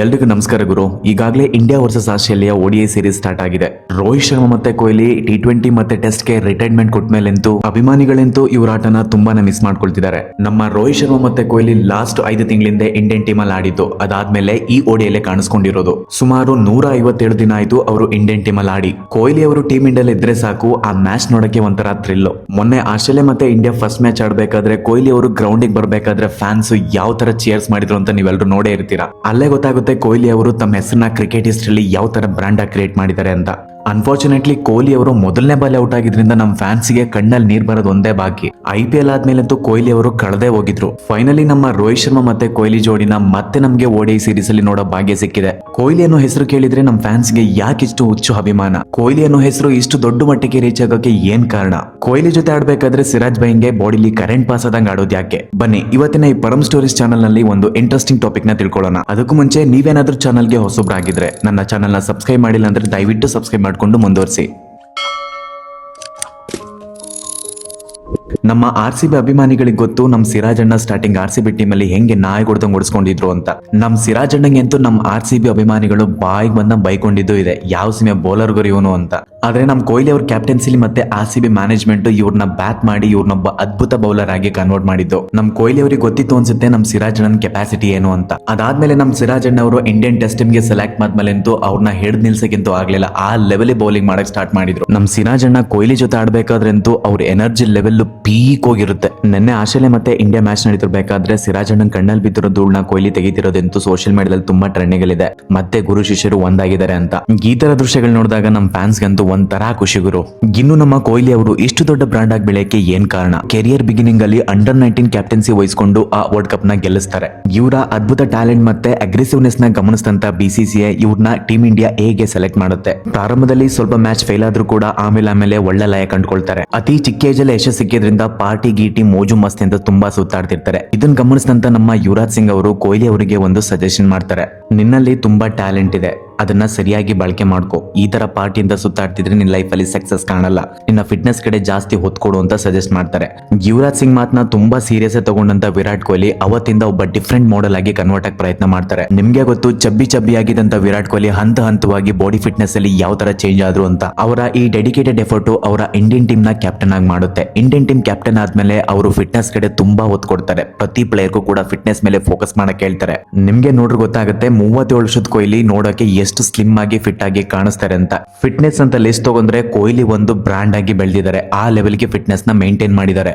ಎಲ್ರಿಗೂ ನಮಸ್ಕಾರ ಗುರು. ಈಗಾಗಲೇ India versus Australia ODI series start ಆಗಿದೆ. ರೋಹಿತ್ ಶರ್ಮಾ ಮತ್ತೆ ಕೊಹ್ಲಿ T20 ಮತ್ತೆ ಟೆಸ್ಟ್ ಗೆ ರಿಟೈರ್ಮೆಂಟ್ ಕೊಟ್ಟ ಮೇಲಂತೂ ಅಭಿಮಾನಿಗಳಂತೂ ಇವರ ಆಟನ ತುಂಬಾನೇ ಮಿಸ್ ಮಾಡ್ಕೊಳ್ತಿದ್ದಾರೆ. ನಮ್ಮ ರೋಹಿತ್ ಶರ್ಮಾ ಮತ್ತೆ ಕೊಹ್ಲಿ ಲಾಸ್ಟ್ 5 ತಿಂಗಳಿಂದ ಇಂಡಿಯನ್ ಟೀಮ್ ಅಲ್ಲಿ ಆಡಿದ್ದು, ಅದಾದ್ಮೇಲೆ ಈ ODI ಕಾಣಿಸ್ಕೊಂಡಿರೋದು. ಸುಮಾರು 157 ದಿನ ಆಯ್ತು ಅವರು ಇಂಡಿಯನ್ ಟೀಮ್ ಅಲ್ಲಿ ಆಡಿ. ಕೊಹ್ಲಿ ಅವರು ಟೀಮ್ ಇಂಡಿಯಾ ಇದ್ರೆ ಸಾಕು, ಆ ಮ್ಯಾಚ್ ನೋಡಕ್ಕೆ ಒಂಥರ ಥ್ರಿಲ್. ಮೊನ್ನೆ ಆಸ್ಟ್ರೇಲಿಯಾ ಮತ್ತೆ ಇಂಡಿಯಾ ಫಸ್ಟ್ ಮ್ಯಾಚ್ ಆಡ್ಬೇಕಾದ್ರೆ ಕೊಹ್ಲಿ ಅವರು ಗ್ರೌಂಡ್ ಗೆ ಬರ್ಬೇಕಾದ್ರೆ ಫ್ಯಾನ್ಸ್ ಯಾವ ತರ ಚೇರ್ಸ್ ಮಾಡಿದ್ರು ಅಂತ ನೀವೆಲ್ಲರೂ ನೋಡೇ ಇರ್ತೀರಾ. ಅಲ್ಲೇ ಗೊತ್ತಾಗುತ್ತೆ ಕೊಹ್ಲಿ ಅವರು ತಮ್ಮ ಹೆಸರನ್ನ ಕ್ರಿಕೆಟ್ ಹಿಸ್ಟ್ರಿಯಲ್ಲಿ ಯಾವ ತರ ಬ್ರಾಂಡ್ ಆಗಿ ಕ್ರಿಯೇಟ್ ಮಾಡಿದ್ದಾರೆ ಅಂತ. ಅನ್ಫಾರ್ಚುನೇಟ್ಲಿ ಕೊಹ್ಲಿ ಅವರು ಮೊದಲನೇ ಬಾಲ್ ಔಟ್ ಆಗಿದ್ರಿಂದ ನಮ್ಮ ಫ್ಯಾನ್ಸ್ಗೆ ಕಣ್ಣಲ್ಲಿ ನೀರ್ ಬರೋದು ಒಂದೇ ಬಾಕಿ. IPL ಆದ್ಮೇಲಂತೂ ಕೊಹ್ಲಿ ಅವರು ಕಳೆದೇ ಹೋಗಿದ್ರು. ಫೈನಲಿ ನಮ್ಮ ರೋಹಿತ್ ಶರ್ಮಾ ಮತ್ತೆ ಕೊಹ್ಲಿ ಜೋಡಿನ ಮತ್ತೆ ನಮ್ಗೆ ODI ಸೀರೀಸ್ ಅಲ್ಲಿ ನೋಡೋ ಭಾಗ್ಯ ಸಿಕ್ಕಿದೆ. ಕೊಹ್ಲಿ ಅನ್ನೋ ಹೆಸರು ಕೇಳಿದ್ರೆ ನಮ್ಮ ಫ್ಯಾನ್ಸ್ಗೆ ಯಾಕೆ ಇಷ್ಟು ಹುಚ್ಚು ಅಭಿಮಾನ? ಕೊಹ್ಲಿ ಅನ್ನೋ ಹೆಸರು ಇಷ್ಟು ದೊಡ್ಡ ಮಟ್ಟಿಗೆ ರೀಚ್ ಆಗೋಕೆ ಏನ್ ಕಾರಣ? ಕೊಹ್ಲಿ ಜೊತೆ ಆಡ್ಬೇಕಾದ್ರೆ ಸಿರಾಜ್ ಬೈಂಗೆ ಬಾಡಿಲಿ ಕರೆಂಟ್ ಪಾಸ್ ಆದಂಗೆ ಆಡೋದು ಯಾಕೆ? ಬನ್ನಿ ಇವತ್ತಿನ ಈ ಪರಂ ಸ್ಟೋರೀಸ್ ಚಾನಲ್ ನಲ್ಲಿ ಒಂದು ಇಂಟ್ರೆಸ್ಟಿಂಗ್ ಟಾಪಿಕ್ ನ ತಿಳ್ಕೊಳ್ಳೋಣ. ಅದಕ್ಕೂ ಮುಂಚೆ ನೀವೇನಾದ್ರೂ ಚಾನಲ್ಗೆ ಹೊಸಬ್ರಾಗಿದ್ರೆ ನನ್ನ ಚಾನಲ್ ನ ಸಬ್ಸ್ಕ್ರೈಬ್ ಮಾಡಿಲ್ಲ ಅಂದ್ರೆ ದಯವಿಟ್ಟು ಸಬ್ಸ್ಕ್ರೈಬ್ ಮಾಡ್ಕೊಂಡು ಮುಂದುವರಿಸಿ. ನಮ್ಮ RCB ಅಭಿಮಾನಿಗಳಿಗೆ ಗೊತ್ತು ನಮ್ಮ ಸಿರಾಜ್ ಅಣ್ಣ ಸ್ಟಾರ್ಟಿಂಗ್ RCB ಟೀಮ್ ಅಲ್ಲಿ ಹೆಂಗೆ ನಾಯಿ ಹೊಡೆದಂಗ್ ಓಡಿಸ್ಕೊಂಡಿದ್ರು ಅಂತ. ನಮ್ಮ ಸಿರಾಜ್ ಅಣ್ಣಂಗೆ ಅಂತೂ ನಮ್ಮ RCB ಅಭಿಮಾನಿಗಳು ಬಾಯಿಗೆ ಬಂದ ಬೈಕೊಂಡಿದ್ದು ಇದೆ, ಯಾವ ಸಿಮೆ ಬೌಲರ್ ಗುರು ಇವನು ಅಂತ. ಆದ್ರೆ ನಮ್ಮ ಕೊಹ್ಲಿ ಅವ್ರ ಕ್ಯಾಪ್ಟನ್ಸಿಲಿ ಮತ್ತೆ RCB ಮ್ಯಾನೇಜ್ಮೆಂಟ್ ಇವ್ರನ್ನ ಬ್ಯಾಟ್ ಮಾಡಿ ಇವ್ರನ್ನೊಬ್ಬ ಅದ್ಭುತ ಬೌಲರ್ ಆಗಿ ಕನ್ವರ್ಟ್ ಮಾಡಿದ್ದು. ನಮ್ಮ ಕೊಹ್ಲಿ ಅವರಿಗೆ ಗೊತ್ತಿತ್ತು ಅನ್ಸುತ್ತೆ ನಮ್ಮ ಸಿರಾಜ್ ಅಣ್ಣನ ಕೆಪಾಸಿಟಿ ಏನು ಅಂತ. ಅದಾದ್ಮೇಲೆ ನಮ್ಮ ಸಿರಾಜ್ ಅಣ್ಣ ಅವರು ಇಂಡಿಯನ್ ಟೆಸ್ಟ್ ಟೀಮ್ ಗೆ ಸೆಲೆಕ್ಟ್ ಮಾಡ್ಮೇಲೆ ಅಂತೂ ಅವ್ರನ್ನ ಹಿಡಿದು ನಿಲ್ಸಕ್ಕಿಂತೂ ಆಗ್ಲಿಲ್ಲ, ಆ ಲೆವೆಲ್ ಬೌಲಿಂಗ್ ಮಾಡಕ್ ಸ್ಟಾರ್ಟ್ ಮಾಡಿದ್ರು. ನಮ್ಮ ಸಿರಾಜ್ ಅಣ್ಣ ಕೊಹ್ಲಿ ಜೊತೆ ಆಡ್ಬೇಕಾದ್ರೆ ಅಂತೂ ಅವ್ರ ಎನರ್ಜಿ ಲೆವೆಲ್ ಪೀಕ್ ಹೋಗಿರುತ್ತೆ. ನಿನ್ನೆ ಆಸ್ಟ್ರೇಲಿಯಾ ಮತ್ತೆ ಇಂಡಿಯಾ ಮ್ಯಾಚ್ ನಡೀತಿರ್ಬೇಕಾದ್ರೆ ಸಿರಾಜ್ ಅಣ್ಣನ್ ಕಣ್ಣಲ್ಲಿ ಬಿದ್ದಿರೋ ಧೂಳನ್ನ ಕೊಹ್ಲಿ ತೆಗಿತಿರೋದಂತೂ ಸೋಷಿಯಲ್ ಮೀಡಿಯಾದಲ್ಲಿ ತುಂಬಾ ಟ್ರೆಂಡಿಂಗ್ ಇದೆ. ಮತ್ತೆ ಗುರು ಶಿಷ್ಯರು ಒಂದಾಗಿದ್ದಾರೆ ಅಂತ. ಈ ತರ ದೃಶ್ಯಗಳು ನೋಡಿದಾಗ ನಮ್ಮ ಫ್ಯಾನ್ಸ್ ಗಂತೂ ಒಂಥರ ಖುಷಿ ಗುರು. ಇನ್ನು ನಮ್ಮ ಕೊಹ್ಲಿ ಅವರು ಇಷ್ಟು ದೊಡ್ಡ ಬ್ರಾಂಡ್ ಆಗಿ ಬೆಳೆಯಕ್ಕೆ ಏನ್ ಕಾರಣ? ಕೆರಿಯರ್ ಬಿಗಿನಿಂಗ್ ಅಲ್ಲಿ ಅಂಡರ್-19 ಕ್ಯಾಪ್ಟನ್ಸಿ ವಹಿಸಿಕೊಂಡು ಆ ವರ್ಲ್ಡ್ ಕಪ್ ನ ಗೆಲ್ಲಿಸ್ತಾರೆ. ಇವರ ಅದ್ಭುತ ಟ್ಯಾಲೆಂಟ್ ಮತ್ತೆ ಅಗ್ರೆಸಿವ್ನೆಸ್ ನ ಗಮನಿಸಿದಂತ BCCI ಇವ್ರನ್ನ ಟೀಮ್ ಇಂಡಿಯಾ ಎಗೆ ಸೆಲೆಕ್ಟ್ ಮಾಡುತ್ತೆ. ಪ್ರಾರಂಭದಲ್ಲಿ ಸ್ವಲ್ಪ ಮ್ಯಾಚ್ ಫೇಲ್ ಆದ್ರೂ ಕೂಡ ಆಮೇಲೆ ಒಳ್ಳೆ ಲಯ ಕಂಡುಕೊಳ್ತಾರೆ. ಅತಿ ಚಿಕ್ಕ ಏಜ್ ಅಲ್ಲಿ ಯಶಸ್ಸು ಸಿಕ್ಕಿದ್ರಿಂದ ಪಾರ್ಟಿ ಗೀಟಿ ಮೋಜು ಮಸ್ತಿ ಅಂತ ತುಂಬಾ ಸುತ್ತಾಡ್ತಿರ್ತಾರೆ. ಇದನ್ನ ಗಮನಿಸಿದಂತ ನಮ್ಮ ಯುವರಾಜ್ ಸಿಂಗ್ ಅವರು ಕೊಹ್ಲಿ ಅವರಿಗೆ ಒಂದು ಸಜೆಷನ್ ಮಾಡ್ತಾರೆ. ನಿನ್ನಲ್ಲಿ ತುಂಬಾ ಟ್ಯಾಲೆಂಟ್ ಇದೆ, ಅದನ್ನ ಸರಿಯಾಗಿ ಬಳಕೆ ಮಾಡ್ಕೋ. ಈ ತರ ಪಾರ್ಟಿಯಿಂದ ಸುತ್ತಾಡ್ತಿದ್ರೆ ನಿನ್ನ ಲೈಫ್ ಅಲ್ಲಿ ಸಕ್ಸಸ್ ಕಾಣಲ್ಲ, ನಿನ್ನ ಫಿಟ್ನೆಸ್ ಕಡೆ ಜಾಸ್ತಿ ಹೊತ್ತು ಕೊಡು ಅಂತ ಸಜೆಸ್ಟ್ ಮಾಡ್ತಾರೆ. ಯುವರಾಜ್ ಸಿಂಗ್ ಮಾತನ್ನ ತುಂಬಾ ಸೀರಿಯಸ್ ತಗೊಂಡಂತ ವಿರಾಟ್ ಕೊಹ್ಲಿ ಅವತ್ತಿಂದ ಒಬ್ಬ ಡಿಫ್ರೆಂಟ್ ಮಾಡೆಲ್ ಆಗಿ ಕನ್ವರ್ಟ್ ಆಗಿ ಪ್ರಯತ್ನ ಮಾಡ್ತಾರೆ. ನಿಮ್ಗೆ ಗೊತ್ತು, ಚಬ್ಬಿ ಆಗಿದ್ದಂತ ವಿರಾಟ್ ಕೊಹ್ಲಿ ಹಂತವಾಗಿ ಬಾಡಿ ಫಿಟ್ನೆಸ್ ಅಲ್ಲಿ ಯಾವ ತರ ಚೇಂಜ್ ಆದ್ರು ಅಂತ. ಅವರ ಈ ಡೆಡಿಕೇಟೆಡ್ ಎಫರ್ಟ್ ಅವರ ಇಂಡಿಯನ್ ಟೀಮ್ ನ ಕ್ಯಾಪ್ಟನ್ ಆಗಿ ಮಾಡುತ್ತೆ. ಇಂಡಿಯನ್ ಟೀಮ್ ಕ್ಯಾಪ್ಟನ್ ಆದ್ಮೇಲೆ ಅವರು ಫಿಟ್ನೆಸ್ ಕಡೆ ತುಂಬಾ ಒತ್ತು ಕೊಡ್ತಾರೆ. ಪ್ರತಿ ಪ್ಲೇಯರ್ಗೂ ಕೂಡ ಫಿಟ್ನೆಸ್ ಮೇಲೆ ಫೋಕಸ್ ಮಾಡಕ್ ಹೇಳ್ತಾರೆ. ನಿಮ್ಗೆ ನೋಡ್ರಿ ಗೊತ್ತಾಗುತ್ತೆ, 37 ವರ್ಷದ ಕೊಹ್ಲಿ ನೋಡೋಕೆ ಎಷ್ಟು ಸ್ಲಿಮ್ ಆಗಿ ಫಿಟ್ ಆಗಿ ಕಾಣಿಸ್ತಾರೆ ಅಂತ. ಫಿಟ್ನೆಸ್ ಅಂತ ಲಿಸ್ಟ್ ತಗೊಂಡ್ರೆ ಕೊಹ್ಲಿ ಒಂದು ಬ್ರಾಂಡ್ ಆಗಿ ಬೆಳೆದಿದ್ದಾರೆ. ಆ ಲೆವೆಲ್ಗೆ ಫಿಟ್ನೆಸ್ ನ ಮೇಂಟೈನ್ ಮಾಡಿದ್ದಾರೆ.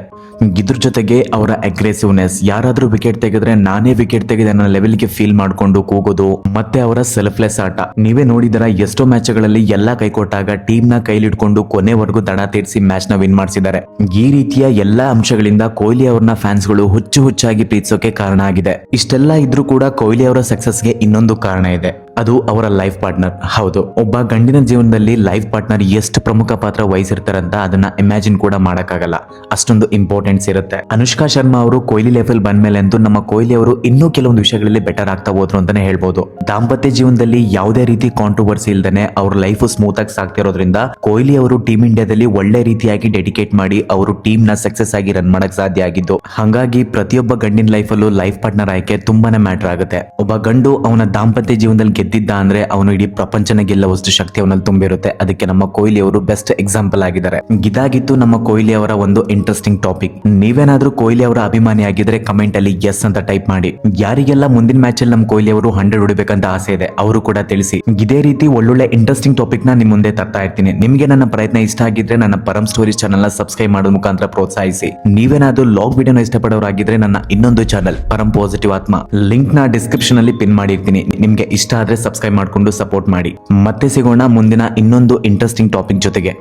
ಇದ್ರ ಜೊತೆಗೆ ಅವರ ಅಗ್ರೆಸಿವ್ನೆಸ್, ಯಾರಾದ್ರೂ ವಿಕೆಟ್ ತೆಗೆದ್ರೆ ನಾನೇ ವಿಕೆಟ್ ತೆಗೆದೆ ಅನ್ನೋ ಲೆವೆಲ್ಗೆ ಫೀಲ್ ಮಾಡ್ಕೊಂಡು ಕೂಗೋದು, ಮತ್ತೆ ಅವರ ಸೆಲ್ಫ್ಲೆಸ್ ಆಟ. ನೀವೇ ನೋಡಿದರ ಎಷ್ಟೋ ಮ್ಯಾಚ್ಗಳಲ್ಲಿ ಎಲ್ಲಾ ಕೈ ಕೊಟ್ಟಾಗ ಟೀಮ್ ನ ಕೈಲಿಡ್ಕೊಂಡು ಕೊನೆವರೆಗೂ ದಡ ತೀರಿಸಿ ಮ್ಯಾಚ್ ನ ವಿನ್ ಮಾಡಿಸಿದ್ದಾರೆ. ಈ ರೀತಿಯ ಎಲ್ಲಾ ಅಂಶಗಳಿಂದ ಕೊಹ್ಲಿ ಅವ್ರನ್ನ ಫ್ಯಾನ್ಸ್ ಗಳು ಹುಚ್ಚಾಗಿ ಪ್ರೀತಿಸೋಕೆ ಕಾರಣ ಆಗಿದೆ. ಇಷ್ಟೆಲ್ಲ ಇದ್ರೂ ಕೂಡ ಕೊಹ್ಲಿ ಅವರ ಸಕ್ಸಸ್ಗೆ ಇನ್ನೊಂದು ಕಾರಣ ಇದೆ, ಅದು ಅವರ ಲೈಫ್ ಪಾರ್ಟ್ನರ್. ಹೌದು, ಒಬ್ಬ ಗಂಡಿನ ಜೀವನದಲ್ಲಿ ಲೈಫ್ ಪಾರ್ಟ್ನರ್ ಎಷ್ಟು ಪ್ರಮುಖ ಪಾತ್ರ ವಹಿಸಿರ್ತಾರಂತ ಅದನ್ನ ಇಮ್ಯಾಜಿನ್ ಕೂಡ ಮಾಡಕ್ಕಾಗಲ್ಲ, ಅಷ್ಟೊಂದು ಇಂಪಾರ್ಟೆನ್ಸ್ ಇರುತ್ತೆ. ಅನುಷ್ಕಾ ಶರ್ಮಾ ಅವರು ಕೊಹ್ಲಿ ಲೆವೆಲ್ ಬಂದ್ಮೇಲೆ ಅಂತೂ ನಮ್ಮ ಕೊಹ್ಲಿ ಅವರು ಇನ್ನೂ ಕೆಲವೊಂದು ವಿಷಯಗಳಲ್ಲಿ ಬೆಟರ್ ಆಗ್ತಾ ಹೋದ್ರು ಅಂತಾನೆ ಹೇಳ್ಬೋದು. ದಾಂಪತ್ಯ ಜೀವನದಲ್ಲಿ ಯಾವುದೇ ರೀತಿ ಕಾಂಟ್ರವರ್ಸಿ ಇಲ್ದೇನೆ ಅವ್ರ ಲೈಫ್ ಸ್ಮೂತ್ ಆಗಿ ಸಾಗ್ತಿರೋದ್ರಿಂದ ಕೊಹ್ಲಿ ಅವರು ಟೀಮ್ ಇಂಡಿಯಾದಲ್ಲಿ ಒಳ್ಳೆ ರೀತಿಯಾಗಿ ಡೆಡಿಕೇಟ್ ಮಾಡಿ ಅವರು ಟೀಮ್ ನ ಸಕ್ಸಸ್ ಆಗಿ ರನ್ ಮಾಡಕ್ ಸಾಧ್ಯ ಆಗಿದ್ದು. ಹಾಗಾಗಿ ಪ್ರತಿಯೊಬ್ಬ ಗಂಡಿನ ಲೈಫ್ ಅಲ್ಲೂ ಲೈಫ್ ಪಾರ್ಟ್ನರ್ ಆಯ್ಕೆ ತುಂಬಾನೇ ಮ್ಯಾಟರ್ ಆಗುತ್ತೆ. ಒಬ್ಬ ಗಂಡು ಅವನ ದಾಂಪತ್ಯ ಜೀವನದಲ್ಲಿ ಗೆದ್ದಿದ್ದ ಅಂದ್ರೆ ಅವನು ಇಡೀ ಪ್ರಪಂಚನ ಗೆಲ್ಲುವಷ್ಟು ಶಕ್ತಿ ಅವನಲ್ಲಿ ತುಂಬಿರುತ್ತೆ. ಅದಕ್ಕೆ ನಮ್ಮ ಕೊಹ್ಲಿ ಅವರು ಬೆಸ್ಟ್ ಎಕ್ಸಾಂಪಲ್ ಆಗಿದ್ದಾರೆ. ಇದಾಗಿತ್ತು ನಮ್ಮ ಕೊಹ್ಲಿ ಅವರ ಒಂದು ಇಂಟ್ರೆಸ್ಟಿಂಗ್ ಟಾಪಿಕ್. ನೀವೇನಾದ್ರೂ ಕೊಹ್ಲಿ ಅವರ ಅಭಿಮಾನಿ ಆಗಿದ್ರೆ ಕಮೆಂಟ್ ಅಲ್ಲಿ ಎಸ್ ಅಂತ ಟೈಪ್ ಮಾಡಿ. ಯಾರಿಗೆಲ್ಲ ಮುಂದಿನ ಮ್ಯಾಚ್ ಅಲ್ಲಿ ನಮ್ಮ ಕೊಹ್ಲಿ ಅವರು 100 ಹೊಡಿಬೇಕಂತ ಆಸೆ ಇದೆ ಅವರು ಕೂಡ ತಿಳಿಸಿ. ಇದೇ ರೀತಿ ಒಳ್ಳೊಳ್ಳೆ ಇಂಟ್ರೆಸ್ಟಿಂಗ್ ಟಾಪಿಕ್ ನ ನಿಮ್ ಮುಂದೆ ತರ್ತಾ ಇರ್ತೀನಿ. ನಿಮ್ಗೆ ನನ್ನ ಪ್ರಯತ್ನ ಇಷ್ಟ ಆಗಿದ್ರೆ ನನ್ನ ಪರಂ ಸ್ಟೋರೀಸ್ ಚಾನಲ್ ನ ಸಬ್ಸ್ಕ್ರೈಬ್ ಮಾಡೋದ್ ಮುಖಾಂತರ ಪ್ರೋತ್ಸಾಹಿಸಿ. ನೀವೇನಾದ್ರೂ ಲಾಗ್ ವಿಡಿಯೋನ ಇಷ್ಟಪಡೋರಾಗಿದ್ರೆ ನನ್ನ ಇನ್ನೊಂದು ಚಾನಲ್ ಪರಂ ಪಾಸಿಟಿವ್ ಆತ್ಮ, ಲಿಂಕ್ ನ ಡಿಸ್ಕ್ರಿಪ್ಷನ್ ಅಲ್ಲಿ ಪಿನ್ ಮಾಡಿರ್ತೀನಿ. ನಿಮ್ಗೆ ಇಷ್ಟ ಆದ್ರೆ ಸಬ್ಸ್ಕ್ರೈಬ್ ಮಾಡ್ಕೊಂಡು ಸಪೋರ್ಟ್ ಮಾಡಿ. ಮತ್ತೆ ಸಿಗೋಣ ಮುಂದಿನ ಇನ್ನೊಂದು ಇಂಟ್ರೆಸ್ಟಿಂಗ್ ಟಾಪಿಕ್ ಜೊತೆಗೆ.